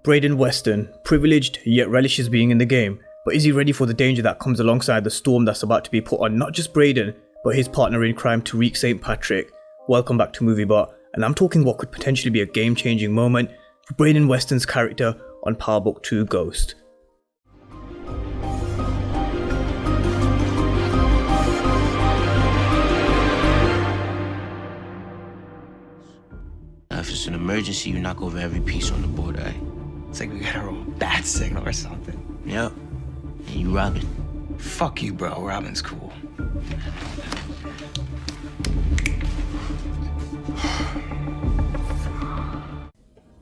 Brayden Weston, privileged yet relishes being in the game, but is he ready for the danger that comes alongside the storm that's about to be put on not just Brayden, but his partner in crime Tariq St. Patrick? Welcome back to MovieBot, and I'm talking what could potentially be a game-changing moment for Brayden Weston's character on Power Book 2 Ghost. If it's an emergency, you knock over every piece on the board, eh? It's like we got our own bat signal or something. Yep. And you Robin. Fuck you, bro. Robin's cool.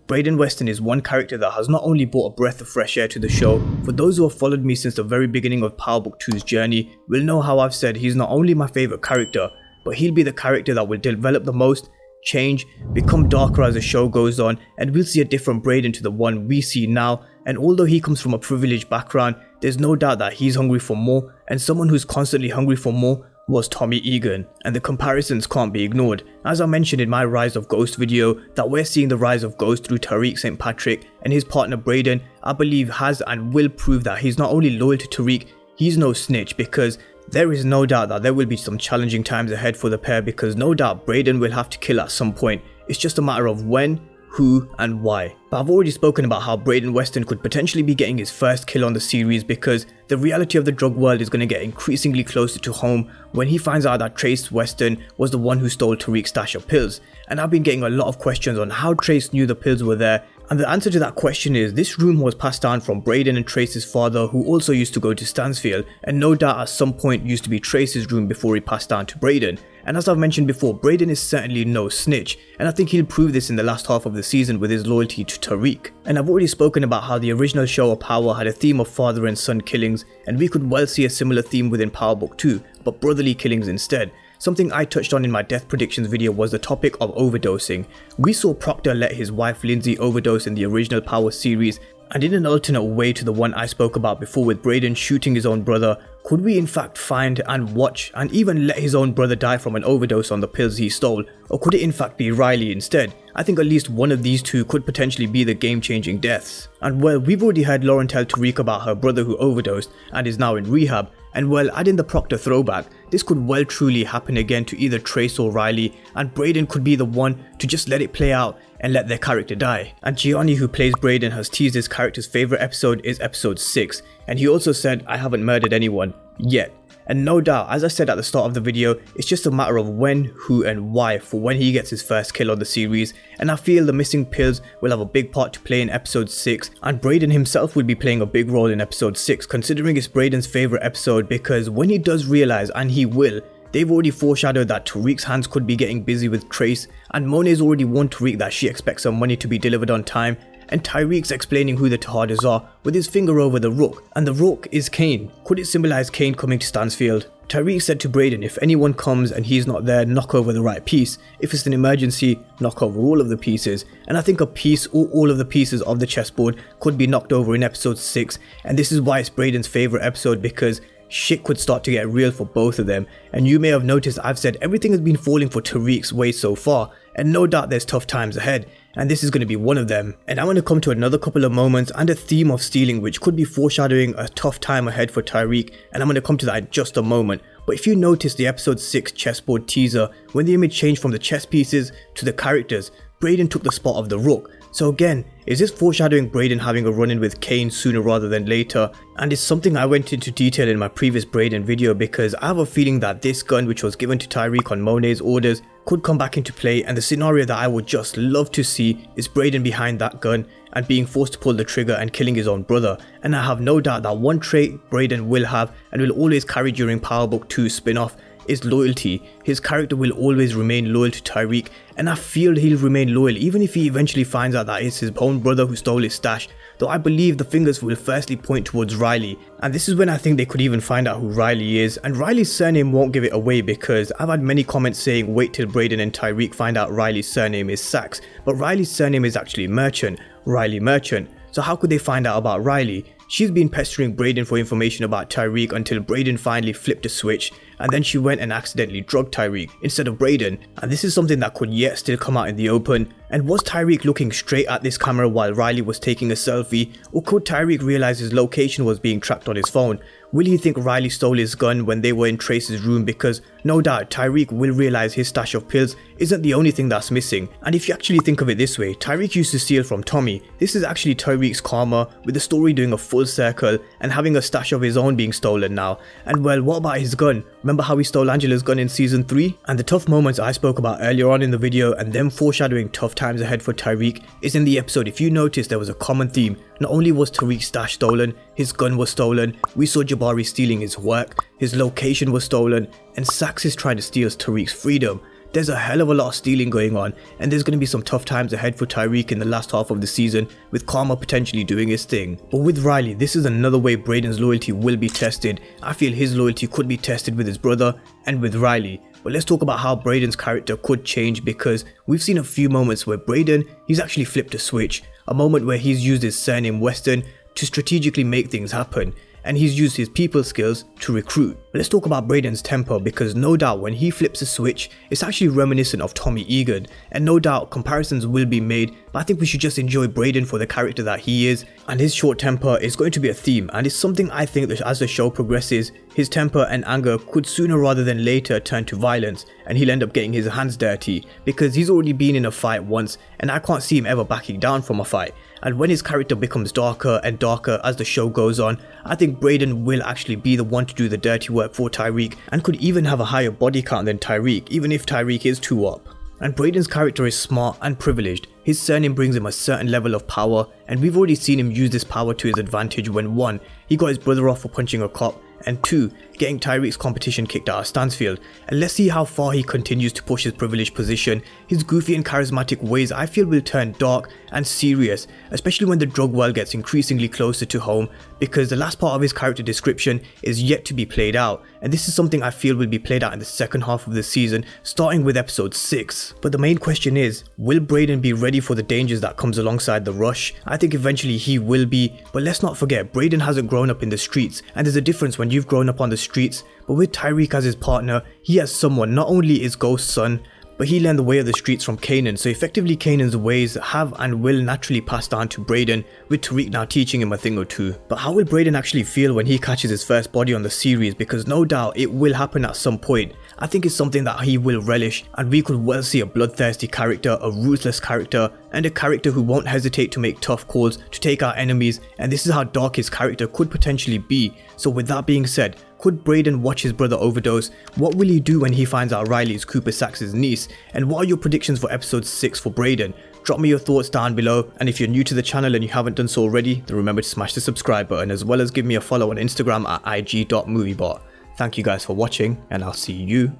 Brayden Weston is one character that has not only brought a breath of fresh air to the show. For those who have followed me since the very beginning of Power Book 2's journey will know how I've said he's not only my favourite character, but he'll be the character that will develop the most, change, become darker as the show goes on, and we'll see a different Brayden to the one we see now. And although he comes from a privileged background, there's no doubt that he's hungry for more, and someone who's constantly hungry for more was Tommy Egan, and the comparisons can't be ignored. As I mentioned in my Rise of Ghost video, that we're seeing the rise of Ghost through Tariq St. Patrick, and his partner Brayden, I believe, has and will prove that he's not only loyal to Tariq, he's no snitch, because there is no doubt that there will be some challenging times ahead for the pair, because no doubt Brayden will have to kill at some point. It's just a matter of when, who, and why. But I've already spoken about how Brayden Weston could potentially be getting his first kill on the series, because the reality of the drug world is going to get increasingly closer to home when he finds out that Trace Weston was the one who stole Tariq's stash of pills. And I've been getting a lot of questions on how Trace knew the pills were there, and the answer to that question is this room was passed down from Brayden and Trace's father, who also used to go to Stansfield, and no doubt at some point used to be Trace's room before he passed down to Brayden. And as I've mentioned before, Brayden is certainly no snitch, and I think he'll prove this in the last half of the season with his loyalty to Tariq. And I've already spoken about how the original show of Power had a theme of father and son killings, and we could well see a similar theme within Power Book 2, but brotherly killings instead. Something I touched on in my death predictions video was the topic of overdosing. We saw Proctor let his wife Lindsay overdose in the original Power series, and in an alternate way to the one I spoke about before with Brayden shooting his own brother, could we in fact find and watch and even let his own brother die from an overdose on the pills he stole? Or could it in fact be Riley instead? I think at least one of these two could potentially be the game-changing deaths. And well, we've already heard Lauren tell Tariq about her brother who overdosed and is now in rehab. And well, adding the Proctor throwback, this could well truly happen again to either Trace or Riley, and Brayden could be the one to just let it play out and let their character die. And Gianni, who plays Brayden, has teased his character's favourite episode is episode 6, and he also said, "I haven't murdered anyone yet." And no doubt, as I said at the start of the video, it's just a matter of when, who, and why for when he gets his first kill on the series. And I feel the missing pills will have a big part to play in episode 6, and Brayden himself will be playing a big role in episode 6, considering it's Brayden's favourite episode, because when he does realise, and he will, they've already foreshadowed that Tariq's hands could be getting busy with Trace, and Monet's already warned Tariq that she expects her money to be delivered on time, and Tariq's explaining who the Tejadas are with his finger over the rook, and the rook is Cane. Could it symbolise Cane coming to Stansfield? Tariq said to Brayden, if anyone comes and he's not there, knock over the right piece. If it's an emergency, knock over all of the pieces. And I think a piece or all of the pieces of the chessboard could be knocked over in episode 6, and this is why it's Brayden's favourite episode, because shit could start to get real for both of them. And you may have noticed I've said everything has been falling for Tariq's way so far, and no doubt there's tough times ahead, and this is going to be one of them. And I'm going to come to another couple of moments and a theme of stealing which could be foreshadowing a tough time ahead for Tariq, and I'm going to come to that in just a moment. But if you notice the episode 6 chessboard teaser, when the image changed from the chess pieces to the characters, Brayden took the spot of the rook. So again, is this foreshadowing Brayden having a run-in with Cane sooner rather than later? And it's something I went into detail in my previous Brayden video, because I have a feeling that this gun, which was given to Tariq on Monet's orders, could come back into play, and the scenario that I would just love to see is Brayden behind that gun and being forced to pull the trigger and killing his own brother. And I have no doubt that one trait Brayden will have and will always carry during Power Book 2 spin-off is loyalty. His character will always remain loyal to Tariq, and I feel he'll remain loyal even if he eventually finds out that it's his own brother who stole his stash, though I believe the fingers will firstly point towards Riley. And this is when I think they could even find out who Riley is, and Riley's surname won't give it away, because I've had many comments saying wait till Brayden and Tariq find out Riley's surname is Saxe, but Riley's surname is actually Merchant, Riley Merchant. So how could they find out about Riley? She's been pestering Brayden for information about Tariq until Brayden finally flipped a switch, and then she went and accidentally drugged Tariq instead of Brayden, and this is something that could yet still come out in the open. And was Tariq looking straight at this camera while Riley was taking a selfie, or could Tariq realize his location was being tracked on his phone? Will he think Riley stole his gun when they were in Trace's room? Because no doubt Tariq will realize his stash of pills isn't the only thing that's missing. And if you actually think of it this way, Tariq used to steal from Tommy. This is actually Tariq's karma, with the story doing a full circle and having a stash of his own being stolen now. And well, what about his gun? Remember how he stole Angela's gun in season 3? And the tough moments I spoke about earlier on in the video and them foreshadowing tough times ahead for Tariq is in the episode. If you notice, there was a common theme. Not only was Tariq's stash stolen, his gun was stolen, we saw Jabari stealing his work, his location was stolen, and Saxe is trying to steal Tariq's freedom. There's a hell of a lot of stealing going on, and there's going to be some tough times ahead for Tariq in the last half of the season, with karma potentially doing his thing. But with Riley, this is another way Brayden's loyalty will be tested. I feel his loyalty could be tested with his brother and with Riley. But let's talk about how Brayden's character could change, because we've seen a few moments where Brayden, he's actually flipped a switch. A moment where he's used his surname Weston to strategically make things happen, and he's used his people skills to recruit. But let's talk about Brayden's temper, because no doubt when he flips a switch, it's actually reminiscent of Tommy Egan, and no doubt comparisons will be made, but I think we should just enjoy Brayden for the character that he is, and his short temper is going to be a theme, and it's something I think that as the show progresses, his temper and anger could sooner rather than later turn to violence, and he'll end up getting his hands dirty, because he's already been in a fight once, and I can't see him ever backing down from a fight. And when his character becomes darker and darker as the show goes on, I think Brayden will actually be the one to do the dirty work for Tariq, and could even have a higher body count than Tariq, even if Tariq is 2 up. And Brayden's character is smart and privileged. His surname brings him a certain level of power, and we've already seen him use this power to his advantage when 1. He got his brother off for punching a cop, and 2. Getting Tariq's competition kicked out of Stansfield. And let's see how far he continues to push his privileged position. His goofy and charismatic ways I feel will turn dark and serious, especially when the drug world gets increasingly closer to home, because the last part of his character description is yet to be played out, and this is something I feel will be played out in the second half of the season, starting with episode 6. But the main question is, will Brayden be ready for the dangers that comes alongside the rush? I think eventually he will be, but let's not forget Brayden hasn't grown up in the streets, and there's a difference when you've grown up on the streets, but with Tariq as his partner, he has someone, not only his ghost son, but he learned the way of the streets from Kanan, so effectively Kanan's ways have and will naturally pass down to Brayden, with Tariq now teaching him a thing or two. But how will Brayden actually feel when he catches his first body on the series, because no doubt it will happen at some point. I think it's something that he will relish, and we could well see a bloodthirsty character, a ruthless character, and a character who won't hesitate to make tough calls to take out enemies, and this is how dark his character could potentially be. So with that being said, could Brayden watch his brother overdose? What will he do when he finds out Riley is Cooper Saxe's niece? And what are your predictions for episode 6 for Brayden? Drop me your thoughts down below, and if you're new to the channel and you haven't done so already, then remember to smash the subscribe button, as well as give me a follow on Instagram at ig.moviebot. Thank you guys for watching, and I'll see you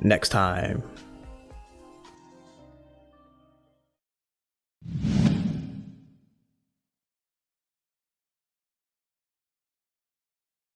next time.